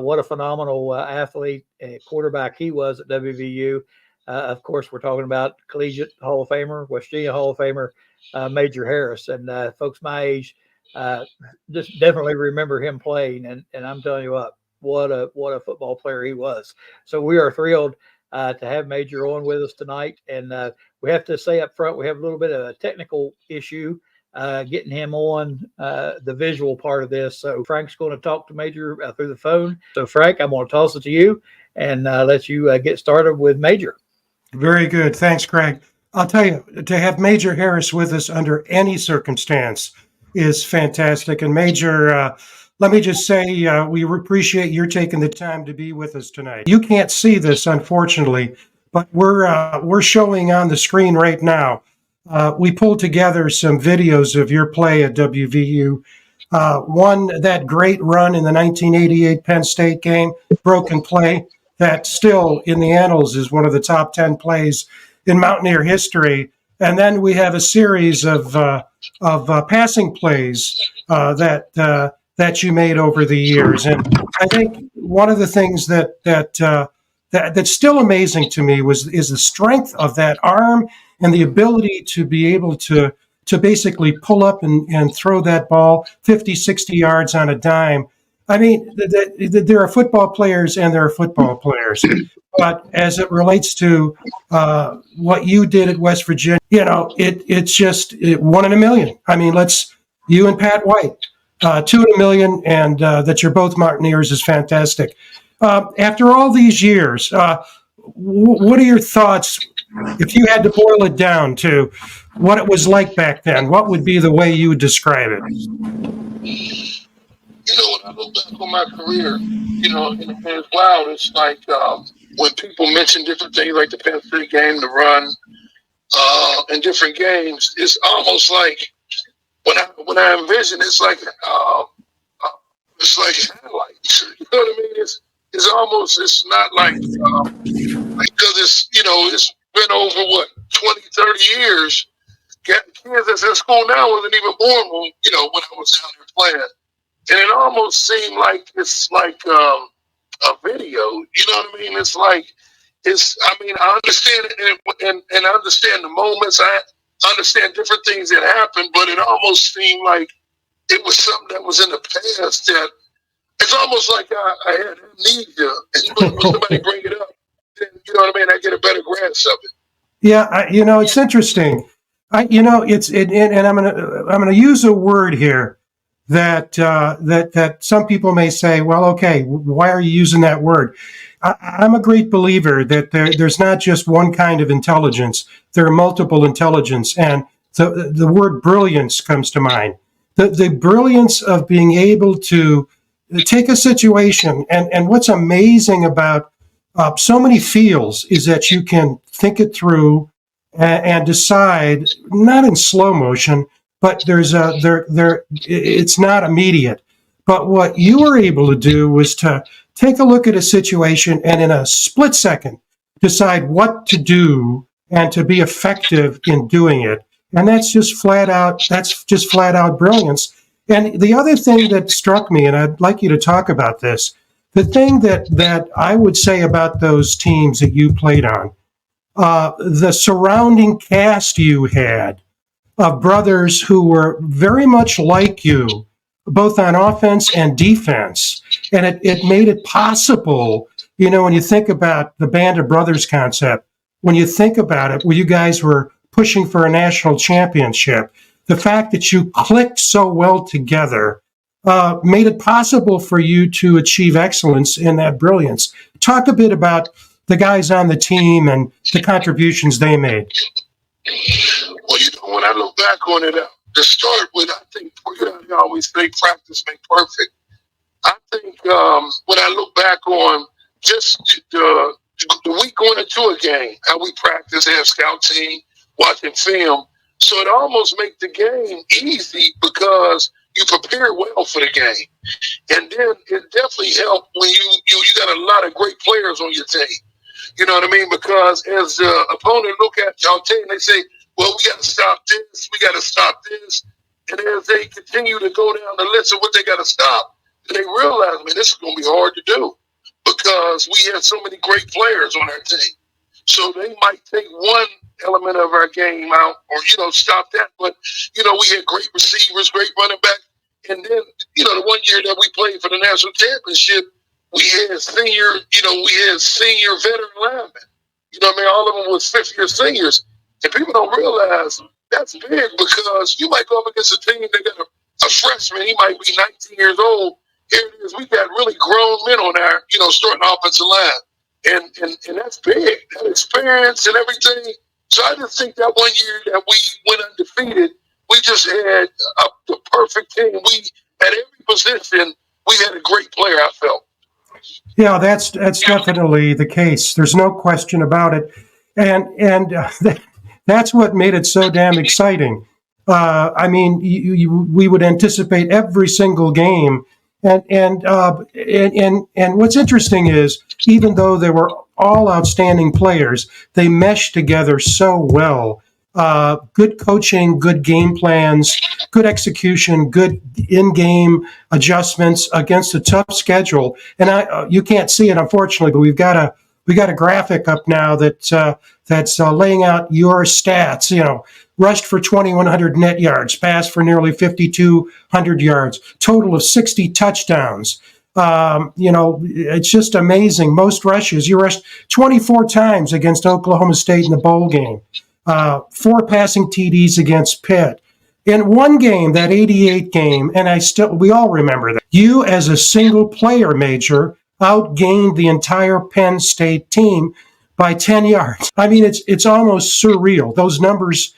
what a phenomenal athlete and quarterback he was at WVU. Of course, we're talking about collegiate Hall of Famer, West Virginia Hall of Famer, Major Harris. And folks my age just definitely remember him playing. And I'm telling you what a football player he was. So we are thrilled to have Major on with us tonight. And we have to say up front, we have a little bit of a technical issue getting him on the visual part of this. So Frank's going to talk to Major through the phone. So Frank, I'm going to toss it to you and let you get started with Major. Very good. Thanks, Craig. I'll tell you, to have Major Harris with us under any circumstance is fantastic. And Major, let me just say, we appreciate your taking the time to be with us tonight. You can't see this, unfortunately, but we're showing on the screen right now. We pulled together some videos of your play at WVU. One, that great run in the 1988 Penn State game, broken play, that still in the annals is one of the top 10 plays in Mountaineer history. And then we have a series of passing plays that you made over the years. And I think one of the things that's still amazing to me is the strength of that arm and the ability to be able to basically pull up and throw that ball 50, 60 yards on a dime. I mean, there are football players and there are football players. But as it relates to what you did at West Virginia, it's just one in a million. I mean, you and Pat White, 2 in a million, and that you're both Mountaineers is fantastic. After all these years, what are your thoughts? If you had to boil it down to what it was like back then, what would be the way you would describe it? When I look back on my career, and it's wild. It's like when people mention different things like the Penn State game, the run, and different games, it's almost like when I envision, it's like highlights. You know what I mean? It's not like because it's been over 20, 30 years. Kids that's in school now wasn't even born when I was down there playing. And it almost seemed like it's like a video. You know what I mean? I understand it and I understand the moments. I understand different things that happened, but it almost seemed like it was something that was in the past that it's almost like I had amnesia. And when somebody bring it up, then, you know what I mean? I get a better grasp of it. Yeah, it's interesting. And I'm gonna use a word here that some people may say, well, okay, why are you using that word? I'm a great believer that there's not just one kind of intelligence. There are multiple intelligence, and the word brilliance comes to mind. The brilliance of being able to take a situation, and what's amazing about so many fields is that you can think it through and decide, not in slow motion, but it's not immediate. But what you were able to do was to take a look at a situation and in a split second decide what to do and to be effective in doing it. And that's just flat out brilliance. And the other thing that struck me, and I'd like you to talk about this, the thing that I would say about those teams that you played on, the surrounding cast you had of brothers who were very much like you, both on offense and defense. And it made it possible, when you think about the Band of Brothers concept, when you think about it, where you guys were pushing for a national championship, the fact that you clicked so well together made it possible for you to achieve excellence in that brilliance. Talk a bit about the guys on the team and the contributions they made. Well, when I look back on it, to start with, I think I always say practice makes perfect. I think when I look back on just the week going into a game, how we practice, have scout team, watching film, so it almost makes the game easy because you prepare well for the game. And then it definitely helped when you got a lot of great players on your team. You know what I mean? Because as the opponent look at y'all team, they say, well, we got to stop this, we got to stop this. And as they continue to go down the list of what they got to stop, And they realized, man, this is going to be hard to do because we have so many great players on our team. So they might take one element of our game out or, stop that. But, we had great receivers, great running back. And then, the one year that we played for the national championship, we had senior veteran linemen. All of them was fifth-year seniors. And people don't realize that's big because you might go up against a team that got a freshman. He might be 19 years old. Here it is. We got really grown men on our, starting offensive line. And that's big, that experience and everything. So I just think that one year that we went undefeated, we just had the perfect team. We, at every position, we had a great player, I felt. Yeah, that's definitely the case. There's no question about it. And that's what made it so damn exciting. We would anticipate every single game. And what's interesting is, even though they were all outstanding players, they meshed together so well. Good coaching, good game plans, good execution, good in-game adjustments against a tough schedule. And you can't see it, unfortunately, but we got a graphic up now that's laying out your stats. Rushed for 2,100 net yards, passed for nearly 5,200 yards, total of 60 touchdowns. It's just amazing. Most rushes, you rushed 24 times against Oklahoma State in the bowl game, 4 passing TDs against Pitt. In one game, that 88 game, and we all remember that, you as a single player, Major, outgained the entire Penn State team by 10 yards. I mean, it's almost surreal. Those numbers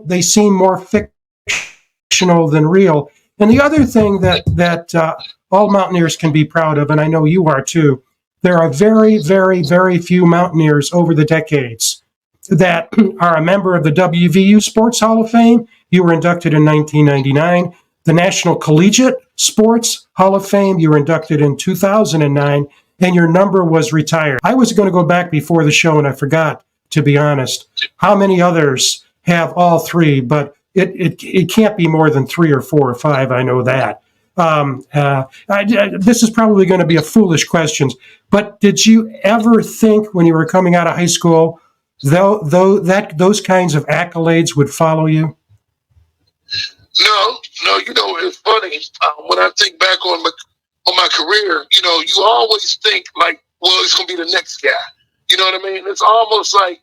they seem more fictional than real. And the other thing that all Mountaineers can be proud of, and I know you are too, there are very, very, very few Mountaineers over the decades that are a member of the WVU Sports Hall of Fame. You were inducted in 1999. The National Collegiate Sports Hall of Fame, you were inducted in 2009, and your number was retired. I was going to go back before the show, and I forgot, to be honest, how many others have all three, but it can't be more than 3 or 4 or 5. I know that. This is probably going to be a foolish question, but did you ever think when you were coming out of high school, those kinds of accolades would follow you? No. It's funny. When I think back on my career, you always think like, well, it's going to be the next guy. You know what I mean? It's almost like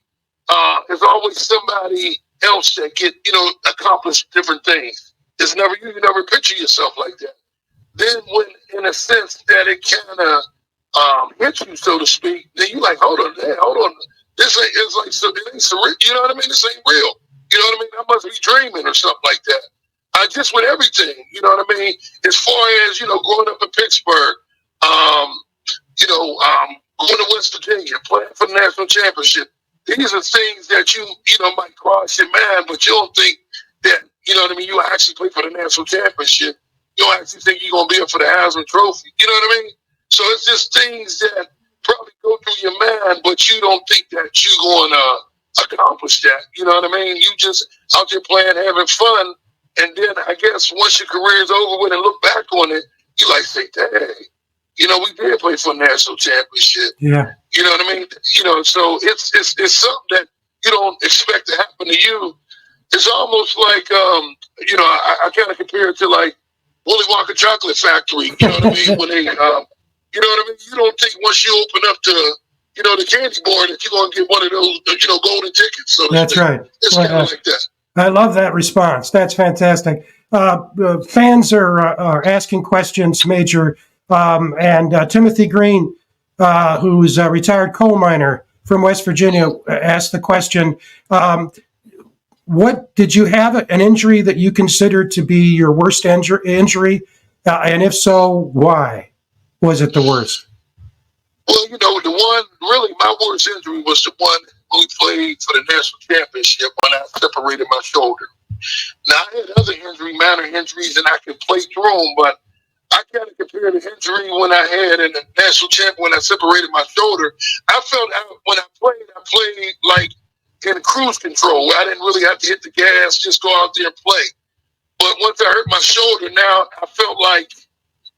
there's always somebody else that accomplish different things. You never picture yourself like that. Then when, in a sense, that it kind of hits you, so to speak, then you like, hold on. This ain't, it's like, so it ain't surreal. You know what I mean? This ain't real. You know what I mean? I must be dreaming or something like that. Just with everything, you know what I mean? As far as, growing up in Pittsburgh, going to West Virginia, playing for the national championship. These are things that you might cross your mind, but you don't think that, you actually play for the national championship. You don't actually think you're going to be up for the Heisman Trophy. You know what I mean? So it's just things that probably go through your mind, but you don't think that you're going to accomplish that. You know what I mean? You just out there playing, having fun. And then I guess once your career is over with and look back on it, you like say, dang, we did play for a national championship. Yeah. You know what I mean? So it's something that you don't expect to happen to you. It's almost like, I kind of compare it to like Willy Wonka Chocolate Factory. You know what I mean? When they, you know what I mean? You don't think once you open up the candy bar that you're going to get one of those, golden tickets. So that's right. It's kind of like that. I love that response. That's fantastic. Fans are asking questions, Major, and Timothy Green, who's a retired coal miner from West Virginia, asked the question, what did you have an injury that you considered to be your worst injury? And if so, why was it the worst? Well, the one, really, my worst injury was the one when we played for the national championship when I separated my shoulder. Now, I had other minor injuries, and I could play through them, but I kind of compare the injury when I had in the national champ when I separated my shoulder. I felt when I played like in cruise control. I didn't really have to hit the gas, just go out there and play. But once I hurt my shoulder, now I felt like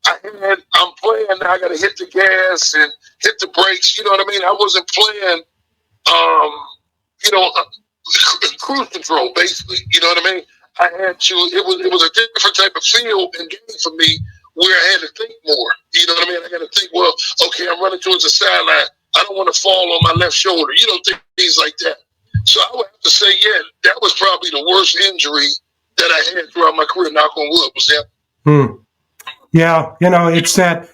I'm playing now. I got to hit the gas and hit the brakes. You know what I mean? I wasn't playing, you know, cruise control basically. You know what I mean? I had to. It was a different type of feel and game for me where I had to think more. You know what I mean? I got to think. Well, okay, I'm running towards the sideline. I don't want to fall on my left shoulder. You know, things like that. So I would have to say, yeah, that was probably the worst injury that I had throughout my career. Knock on wood, was that. Yeah, you know, it's that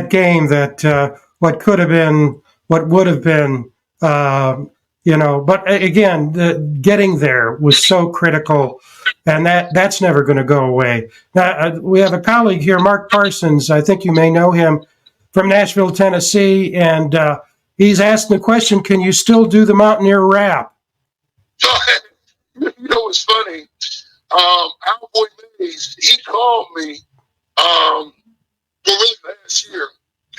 game that what could have been, what would have been, you know. But again, getting there was so critical, and that's never going to go away. Now we have a colleague here, Mark Parsons. I think you may know him from Nashville, Tennessee, and he's asking the question: can you still do the Mountaineer Rap? You know, it's funny. Alboy Mays, he called me. Really last year,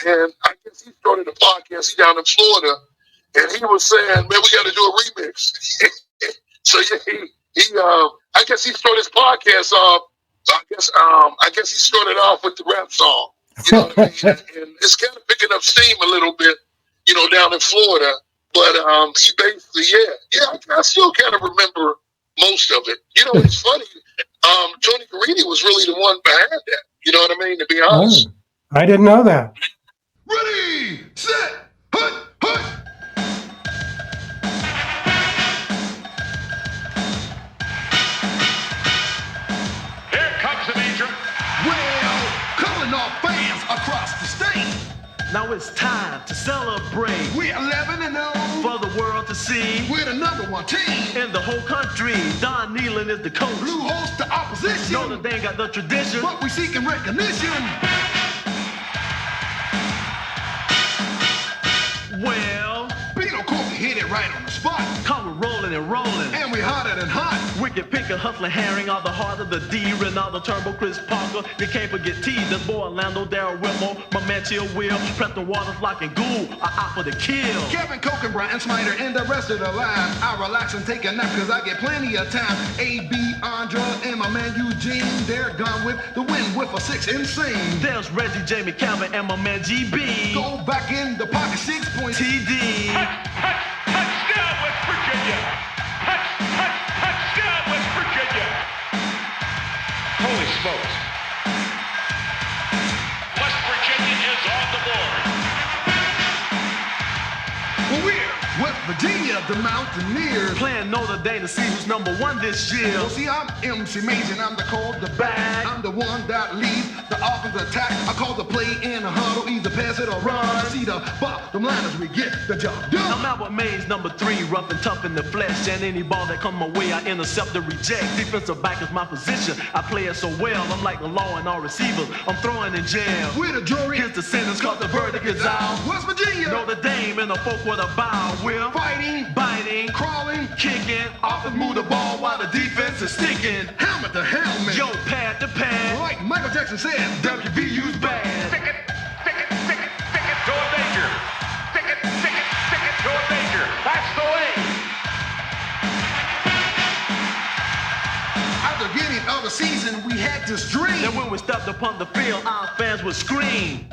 and I guess he started a podcast. He down in Florida, and he was saying, "Man, we got to do a remix." So yeah, I guess he started his podcast off. I guess he started off with the rap song. You know what I mean? And it's kind of picking up steam a little bit, you know, down in Florida. But he basically, I still kind of remember most of it. You know, it's funny. Tony Carini was really the one behind that. You know what I mean? To be honest. Oh, I didn't know that. Ready, set, hut, hut. Here comes the major. Well, calling all fans across the state. Now it's time to celebrate. We're 11-0 for the world to see. We're the #1 team in the whole country. Don Nealon is the coach. Who hosts the opposition. Know that they ain't got the tradition, but we seeking recognition. Well, Beetle Corky hit it right on the spot. Come we're rolling and rolling, and we hotter than hot. Wicked Picker, Hustler, Herring, all the heart of the D. Ronaldo, Turnbull, Chris Parker. You can't forget T. The boy Orlando, Darryl Whitmore, my man Chill Will, Preston Waters, Lock and Ghoul are out for the kill. Kevin Coke and Brian Snyder and the rest of the line. I relax and take a nap cause I get plenty of time. A.B. Andra and my man Eugene, they're gone with the win with a 6 insane. There's Reggie, Jamie Calvin, and my man GB. Go back in the pocket, 6 points. TD. Touchdown, West Virginia. Touchdown, West Virginia. Holy smokes. West Virginia is on the board. Well, we're West Virginia, the Mountaineers. Playing Notre Dame to see who's #1 this year. Well, see, I'm MC Mason, I'm the quarterback. I'm the one that leads the offense attack. I call the play in a huddle, either pass it or run. See the bottom line as we get the job done. I'm Albert Mays, #3, rough and tough in the flesh. And any ball that come my way, I intercept or reject. Defensive back is my position. I play it so well, I'm like the law and all receivers. I'm throwing in jail. With a jury, here's the sentence, cause the verdict is out. West Virginia, Notre Dame in a 4-quarter bow. We're fighting, biting, crawling, kicking, off and move the ball while the defense is sticking. Helmet to helmet, yo, pad to pad. Like Michael Jackson said, WVU's bad. Stick it to a danger. Stick it to a danger. That's the way. At the beginning of the season, we had this dream. And when we stepped upon the field, our fans would scream.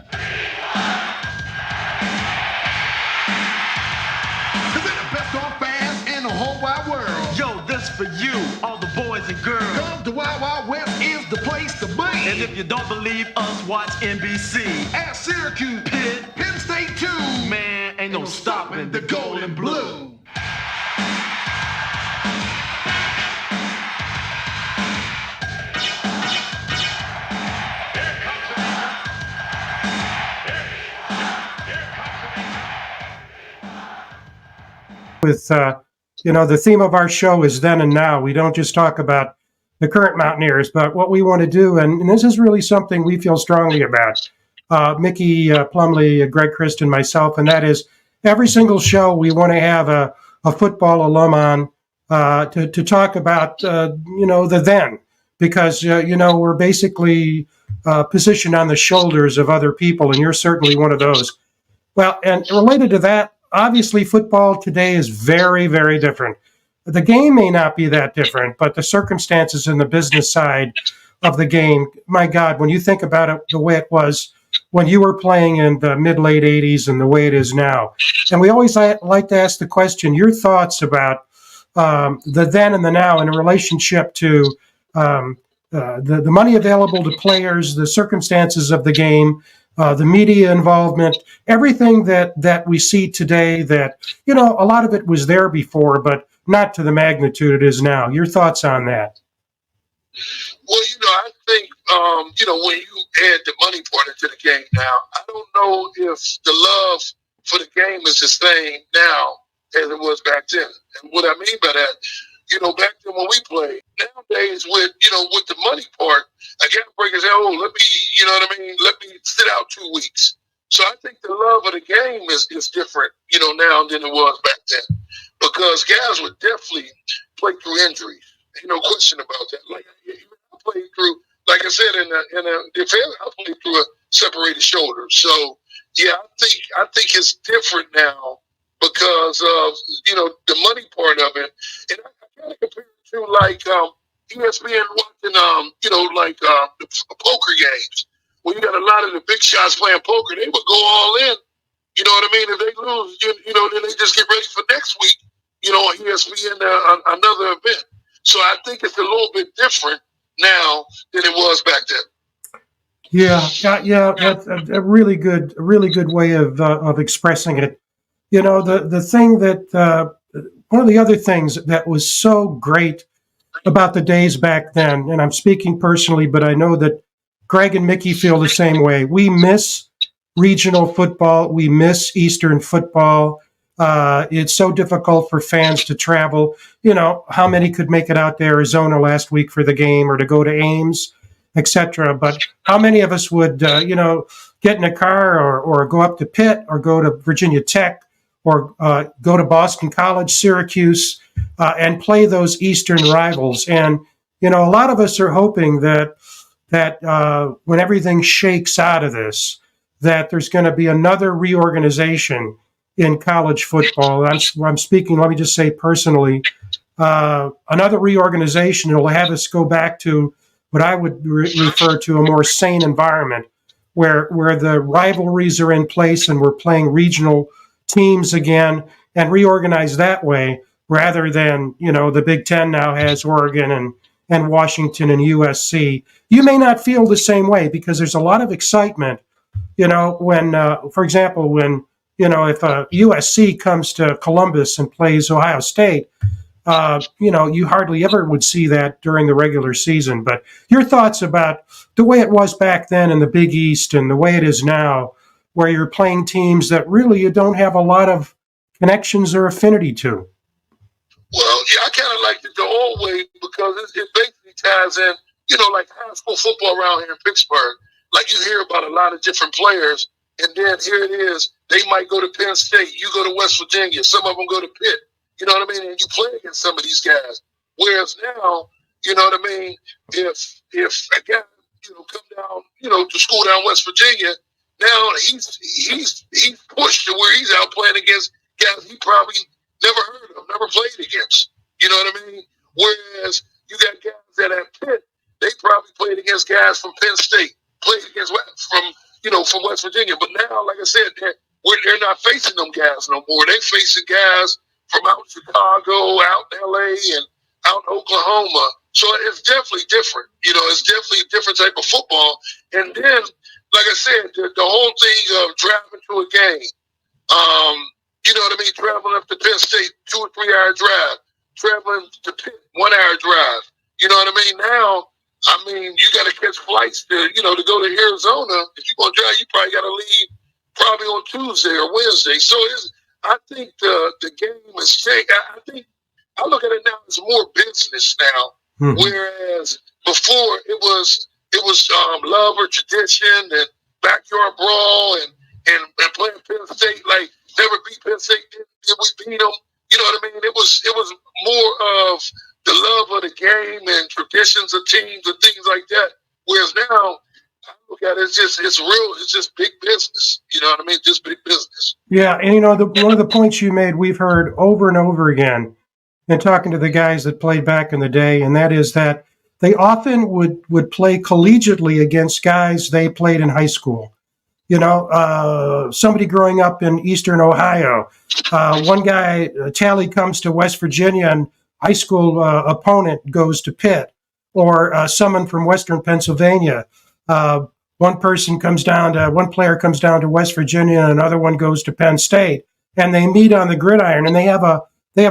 In the whole wide world. Yo, this for you, all the boys and girls. Come to Wild Wild West is the place to be. And if you don't believe us, watch NBC. At Syracuse, Pitt, Penn State too. Man, ain't no stopping the gold and blue. With you know, the theme of our show is then and now. We don't just talk about the current Mountaineers, but what we want to do, and this is really something we feel strongly about, Mickey Plumley, Greg Christ, and myself, and that is every single show we want to have a football alum on to talk about, you know, the then, because, you know, we're basically positioned on the shoulders of other people, and you're certainly one of those. Well, and related to that, obviously, football today is very, very different. The game may not be that different, but the circumstances and the business side of the game. My God, when you think about it, the way it was when you were playing in the mid-late 80s and the way it is now. And we always like to ask the question, your thoughts about the then and the now in relationship to the money available to players, the circumstances of the game, the media involvement, everything that we see today that, a lot of it was there before, but not to the magnitude it is now. Your thoughts on that? Well, I think, when you add the money part into the game now, I don't know if the love for the game is the same now as it was back then. And what I mean by that, back then when we played, nowadays with the money part, I can't break and say, oh, let me sit out 2 weeks. So I think the love of the game is different, now than it was back then. Because guys would definitely play through injuries. Ain't no question about that. Like I played through, like I said, in the affair, I played through a separated shoulder. So yeah, I think it's different now because of the money part of it. And I kind of compare it to like ESPN watching the poker games. When you got a lot of the big shots playing poker, they would go all in. You know what I mean? If they lose, then they just get ready for next week. On ESPN another event. So I think it's a little bit different now than it was back then. Yeah. That's a really good way of expressing it. The thing that one of the other things that was so great about the days back then, and I'm speaking personally, but I know that Greg and Mickey feel the same way. We miss regional football. We miss Eastern football. It's so difficult for fans to travel. How many could make it out to Arizona last week for the game or to go to Ames, etc. But how many of us would, get in a car or go up to Pitt or go to Virginia Tech or go to Boston College, Syracuse, and play those Eastern rivals? And, a lot of us are hoping that when everything shakes out of this, that there's going to be another reorganization in college football. I'm speaking, let me just say personally, another reorganization that will have us go back to what I would refer to a more sane environment where the rivalries are in place and we're playing regional teams again and reorganize that way rather than, the Big Ten now has Oregon and Washington and USC. You may not feel the same way because there's a lot of excitement, when, for example, when, if USC comes to Columbus and plays Ohio State, you hardly ever would see that during the regular season. But your thoughts about the way it was back then in the Big East and the way it is now, where you're playing teams that really you don't have a lot of connections or affinity to? Well, yeah, I kind of like it the old way because it basically ties in, like high school football around here in Pittsburgh. Like you hear about a lot of different players. And then here it is. They might go to Penn State. You go to West Virginia. Some of them go to Pitt. You know what I mean? And you play against some of these guys. Whereas now, you know what I mean? If a guy, come down, to school down West Virginia, now he's pushed to where he's out playing against guys he probably never heard of, never played against. You know what I mean? Whereas you got guys that at Pitt, they probably played against guys from Penn State, played against from West Virginia. But now, like I said, they're not facing them guys no more. They're facing guys from out in Chicago, out in LA, and out in Oklahoma. So it's definitely different. It's definitely a different type of football. And then, like I said, the whole thing of driving to a game, you know what I mean? Traveling up to Penn State, 2 or 3 hour drive. Traveling to Pitt, 1 hour drive. You know what I mean? Now, you got to catch flights to go to Arizona. If you're going to drive, you probably got to leave probably on Tuesday or Wednesday. So I think the game has changed. I look at it now as more business now, whereas before it was love or tradition and backyard brawl and playing Penn State like never beat Penn State, then we beat them. You know what I mean? It was more of the love of the game and traditions of teams and things like that. Whereas now, I look at it, it's just big business. You know what I mean? Just big business. Yeah, and one of the points you made, we've heard over and over again in talking to the guys that played back in the day, and that is that they often would play collegiately against guys they played in high school. Somebody growing up in Eastern Ohio, one guy, Tally, comes to West Virginia and high school opponent goes to Pitt, or someone from Western Pennsylvania. One player comes down to West Virginia and another one goes to Penn State, and they meet on the gridiron, and they have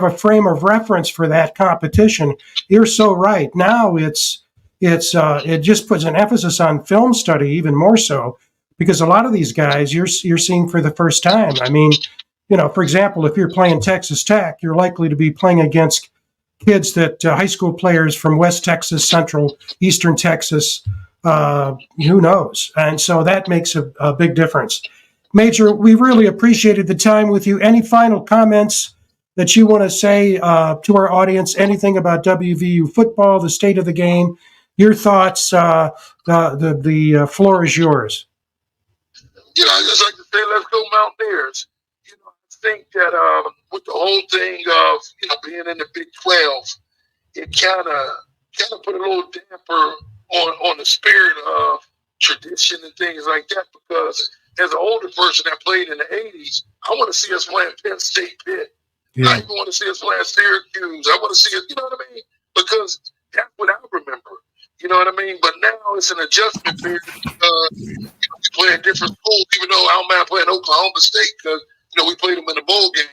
a frame of reference for that competition. You're so right. Now it just puts an emphasis on film study even more so, because a lot of these guys you're seeing for the first time. I mean, for example, if you're playing Texas Tech, you're likely to be playing against kids that high school players from West Texas, Central, Eastern Texas, who knows? And so that makes a big difference. Major, we really appreciated the time with you. Any final comments that you want to say to our audience? Anything about WVU football, the state of the game, your thoughts? The floor is yours. I just like to say, let's go Mountaineers. I think that with the whole thing of being in the Big 12, it kind of put a little damper on the spirit of tradition and things like that. Because as an older person that played in the '80s, I want to see us playing Penn State, Pitt. Yeah. I even want to see us playing Syracuse. I want to see it. You know what I mean? Because that's what I remember. You know what I mean? But now it's an adjustment period. We play in different schools, even though I don't mind playing Oklahoma State because, we played them in the bowl game.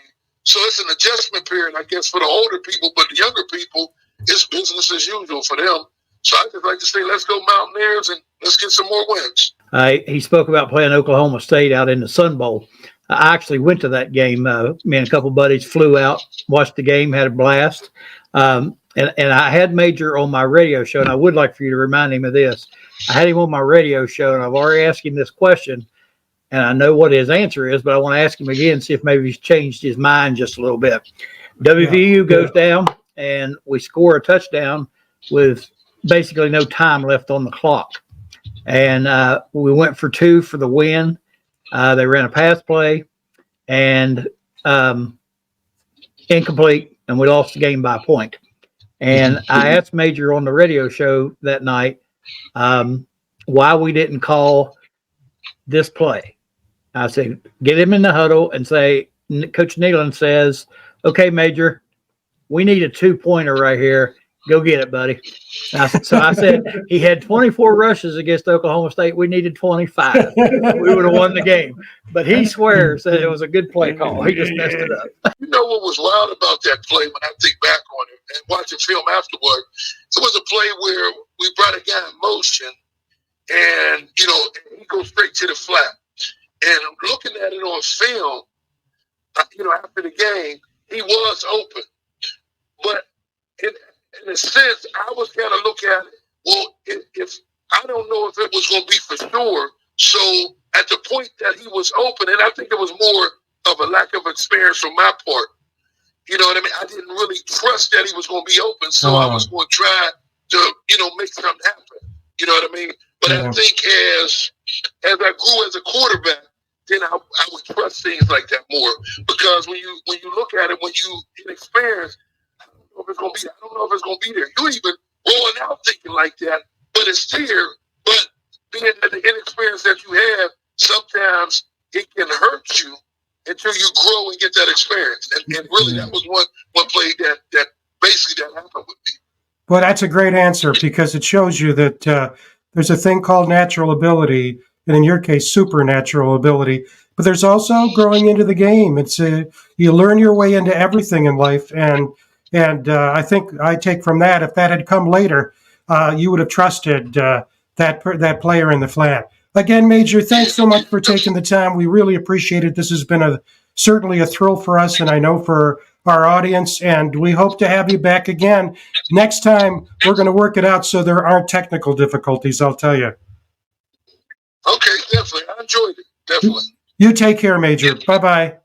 So it's an adjustment period, I guess, for the older people. But the younger people, it's business as usual for them. So I just like to say, let's go Mountaineers and let's get some more wins. He spoke about playing Oklahoma State out in the Sun Bowl. I actually went to that game. Me and a couple buddies flew out, watched the game, had a blast. And I had Major on my radio show, and I would like for you to remind him of this. I had him on my radio show, and I've already asked him this question, and I know what his answer is, but I want to ask him again, see if maybe he's changed his mind just a little bit. WVU goes down, and we score a touchdown with basically no time left on the clock. And we went for 2 for the win. They ran a pass play, and incomplete, and we lost the game by a point. And I asked Major on the radio show that night why we didn't call this play. I said, get him in the huddle and say, Coach Nealon says, okay, Major, we need a 2-pointer right here. Go get it, buddy. So I said, he had 24 rushes against Oklahoma State. We needed 25. We would have won the game. But he swears that it was a good play call. He just messed it up. You know what was wild about that play when I think back on it and watching film afterward? It was a play where we brought a guy in motion and, he goes straight to the flat. And looking at it on film, after the game, he was open. But in a sense, I was going to look at it, well, if I don't know if it was going to be for sure. So at the point that he was open, and I think it was more of a lack of experience from my part. You know what I mean? I didn't really trust that he was going to be open, so I was going to try to, make something happen. You know what I mean? But I think as I grew as a quarterback, then I would trust things like that more. Because when you look at it, when you get experience, I don't know if it's going to be there. You even rolling out thinking like that, but it's there. But being that the inexperience that you have, sometimes it can hurt you until you grow and get that experience. And really, that was one play that basically that happened with me. Well, that's a great answer because it shows you that there's a thing called natural ability, and in your case, supernatural ability. But there's also growing into the game. It's you learn your way into everything in life, and I think I take from that if that had come later, you would have trusted that player in the flat. Again, Major, thanks so much for taking the time. We really appreciate it. This has been certainly a thrill for us, and I know for our audience, and we hope to have you back again. Next time, we're going to work it out so there aren't technical difficulties, I'll tell you. Okay, definitely. I enjoyed it. Definitely. You take care, Major. Bye-bye.